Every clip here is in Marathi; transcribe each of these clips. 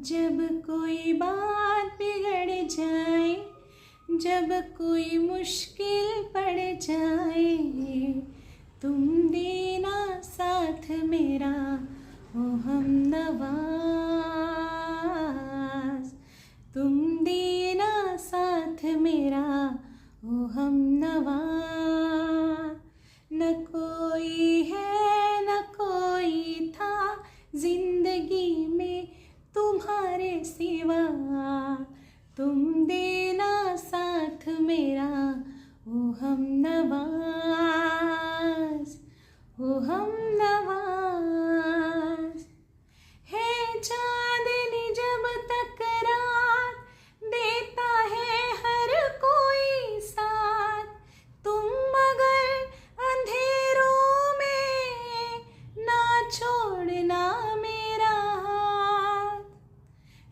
जब कोई बात बिगड़ जाए, जब कोई मुश्किल पड़ जाए, तुम देना साथ मेरा ओ हमनवाज, तुम देना साथ मेरा ओ हमनवाज। न कोई है न कोई था जिंदगी में तुम्हारे सिवा, तुम देना साथ मेरा ओ हमनवाज, ओ हमनवाज। है चांदनी जब तक रात देता है हर कोई साथ, तुम मगर अंधेरों में ना छोड़ना मेरा हाथ।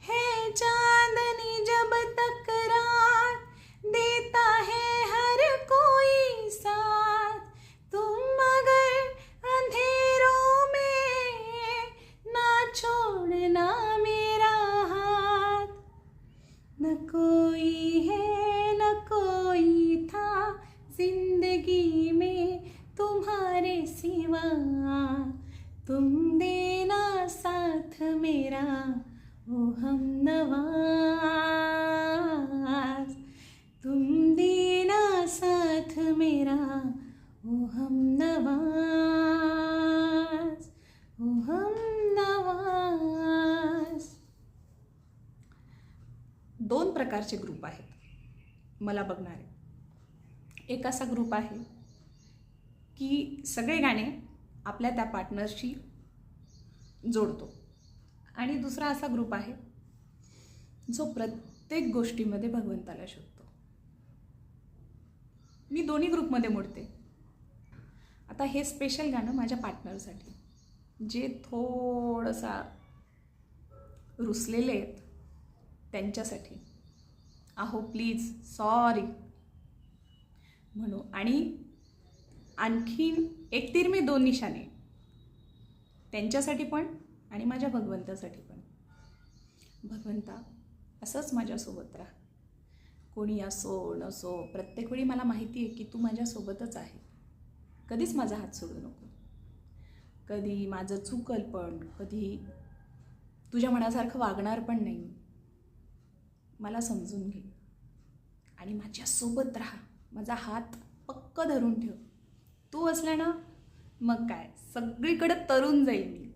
है चांदनी जब तक रात देता है हर कोई साथ, तुम मगर अंधेरों में ना छोड़ना मेरा हाथ। न कोई है न कोई था जिंदगी में तुम्हारे सिवा, तुम देना साथ मेरा ओ हमनवाज, तुम देना साथ मेरा ओ हमनवाज, ओ हमनवाज। दोन प्रकारचे ग्रुप आहेत मला बघणारे. एक असा ग्रुप आहे की सगळे गाणे आपल्या त्या पार्टनरशी जोडतो, आणि दुसरा असा ग्रुप आहे जो प्रत्येक गोष्टीमध्ये भगवंताला शोधतो. मी दोन्ही ग्रुपमध्ये मोडते. आता हे स्पेशल गाणं माझ्या पार्टनरसाठी, जे थोडंसा रुसलेले आहेत त्यांच्यासाठी. आहो प्लीज सॉरी म्हणू. आणि आणखीन एक तीर में दोन निशाणे, त्यांच्यासाठी पण आणि माझ्या भगवंतासाठी पण. भगवंता असंच माझ्यासोबत राहा, कोणी असो नसो. प्रत्येक वेळी मला माहिती आहे की तू माझ्यासोबतच आहे. कधीच माझा हात सोडू नको. कधी माझं चुकल पण कधी तुझ्या मनासारखं वागणार पण नाही. मला समजून घे आणि माझ्यासोबत राहा. माझा हात पक्क धरून ठेव. तू असला ना मग काय, सगळीकडे तरून जाईल मी.